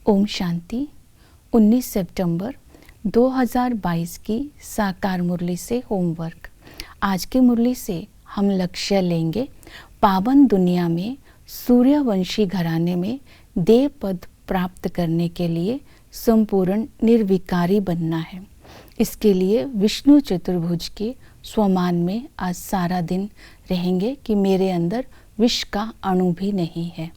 ओम शांति। 19 सितंबर 2022 की साकार मुरली से होमवर्क। आज की मुरली से हम लक्ष्य लेंगे पावन दुनिया में सूर्यवंशी घराने में देव पद प्राप्त करने के लिए संपूर्ण निर्विकारी बनना है। इसके लिए विष्णु चतुर्भुज के स्वमान में आज सारा दिन रहेंगे कि मेरे अंदर विष का अणु भी नहीं है,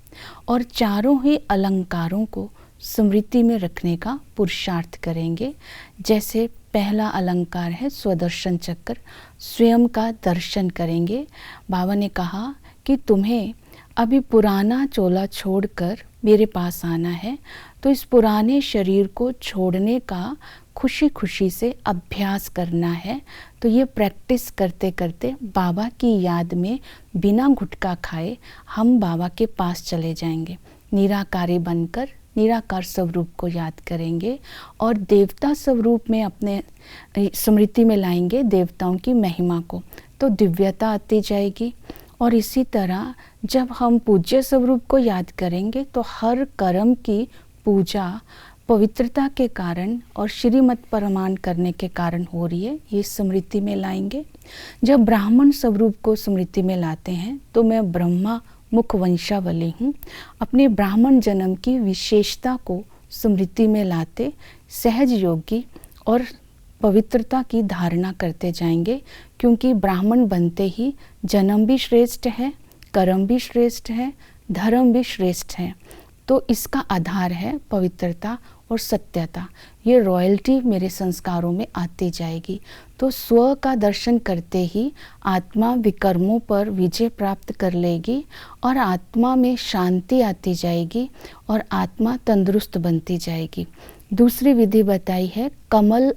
और चारों ही अलंकारों को स्मृति में रखने का पुरुषार्थ करेंगे। जैसे पहला अलंकार है स्वदर्शन चक्र, स्वयं का दर्शन करेंगे। बाबा ने कहा कि तुम्हें अभी पुराना चोला छोड़कर मेरे पास आना है, तो इस पुराने शरीर को छोड़ने का खुशी खुशी से अभ्यास करना है। तो ये प्रैक्टिस करते करते बाबा की याद में बिना गुटखा खाए हम बाबा के पास चले जाएंगे। निराकारी बनकर निराकार स्वरूप को याद करेंगे और देवता स्वरूप में अपने स्मृति में लाएंगे देवताओं की महिमा को, तो दिव्यता आती जाएगी। और इसी तरह जब हम पूज्य स्वरूप को याद करेंगे तो हर कर्म की पूजा पवित्रता के कारण और श्रीमत प्रमाण करने के कारण हो रही है, ये स्मृति में लाएंगे। जब ब्राह्मण स्वरूप को स्मृति में लाते हैं तो मैं ब्रह्मा मुख वंशावली हूँ, अपने ब्राह्मण जन्म की विशेषता को स्मृति में लाते सहज योगी और पवित्रता की धारणा करते जाएंगे। क्योंकि ब्राह्मण बनते ही जन्म भी श्रेष्ठ है, कर्म भी श्रेष्ठ है, धर्म भी श्रेष्ठ है। तो इसका आधार है पवित्रता और सत्यता। ये रॉयल्टी मेरे संस्कारों में आती जाएगी। तो स्व का दर्शन करते ही आत्मा विकर्मों पर विजय प्राप्त कर लेगी और आत्मा में शांति आती जाएगी और आत्मा तंदुरुस्त बनती जाएगी। दूसरी विधि बताई है कमल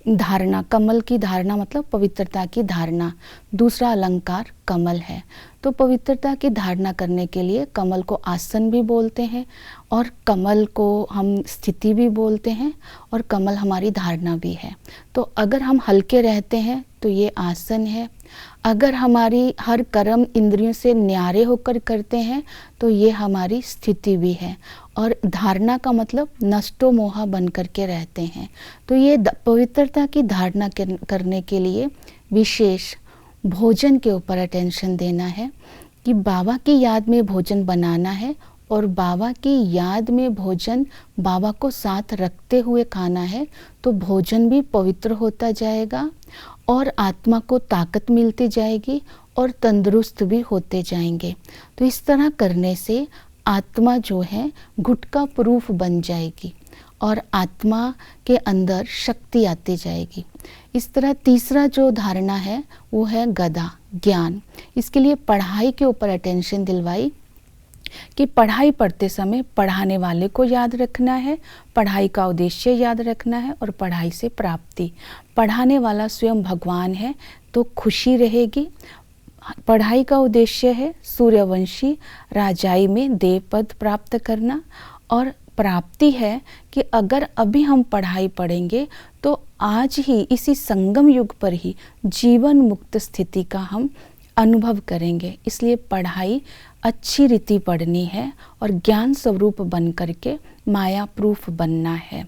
धारणा। कमल की धारणा मतलब पवित्रता की धारणा। दूसरा अलंकार कमल है। तो पवित्रता की धारणा करने के लिए कमल को आसन भी बोलते हैं और कमल को हम स्थिति भी बोलते हैं और कमल हमारी धारणा भी है। तो अगर हम हल्के रहते हैं तो ये आसन है। अगर हमारी हर कर्म इंद्रियों से न्यारे होकर करते हैं तो ये हमारी स्थिति भी है। और धारणा का मतलब नष्टो मोहा बन करके रहते हैं। तो ये पवित्रता की धारणा करने के लिए विशेष भोजन के ऊपर अटेंशन देना है कि बाबा की याद में भोजन बनाना है और बाबा की याद में भोजन बाबा को साथ रखते हुए खाना है। तो भोजन भी पवित्र होता जाएगा और आत्मा को ताकत मिलती जाएगी और तंदुरुस्त भी होते जाएंगे। तो इस तरह करने से आत्मा जो है गुटका प्रूफ बन जाएगी और आत्मा के अंदर शक्ति आती जाएगी। इस तरह तीसरा जो धारणा है वो है गदा, ज्ञान। इसके लिए पढ़ाई के ऊपर अटेंशन दिलवाई कि पढ़ाई पढ़ते समय पढ़ाने वाले को याद रखना है, पढ़ाई का उद्देश्य याद रखना है और पढ़ाई से प्राप्ति। पढ़ाने वाला स्वयं भगवान है तो खुशी रहेगी। पढ़ाई का उद्देश्य है सूर्यवंशी राजाई में देव पद प्राप्त करना, और प्राप्ति है कि अगर अभी हम पढ़ाई पढ़ेंगे तो आज ही इसी संगम युग पर ही जीवन मुक्त स्थिति का हम अनुभव करेंगे। इसलिए पढ़ाई अच्छी रीति पढ़नी है और ज्ञान स्वरूप बन करके माया प्रूफ बनना है।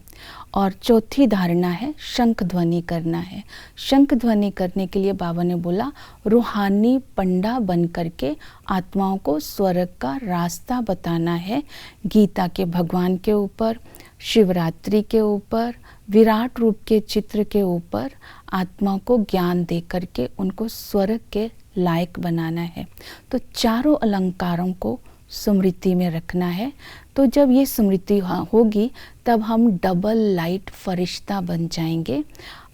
और चौथी धारणा है शंख ध्वनि करना है। शंख ध्वनि करने के लिए बाबा ने बोला रूहानी पंडा बन करके आत्माओं को स्वर्ग का रास्ता बताना है। गीता के भगवान के ऊपर, शिवरात्रि के ऊपर, विराट रूप के चित्र के ऊपर आत्माओं को ज्ञान दे करके उनको स्वर्ग के लायक बनाना है। तो चारों अलंकारों को स्मृति में रखना है। तो जब ये स्मृति होगी तब हम डबल लाइट फरिश्ता बन जाएंगे,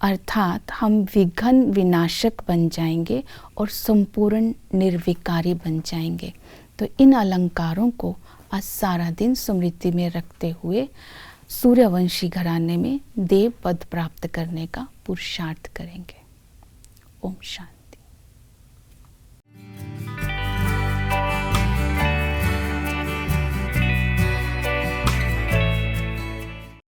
अर्थात हम विघ्न विनाशक बन जाएंगे और संपूर्ण निर्विकारी बन जाएंगे। तो इन अलंकारों को आज सारा दिन स्मृति में रखते हुए सूर्यवंशी घराने में देव पद प्राप्त करने का पुरुषार्थ करेंगे। ओम शांति।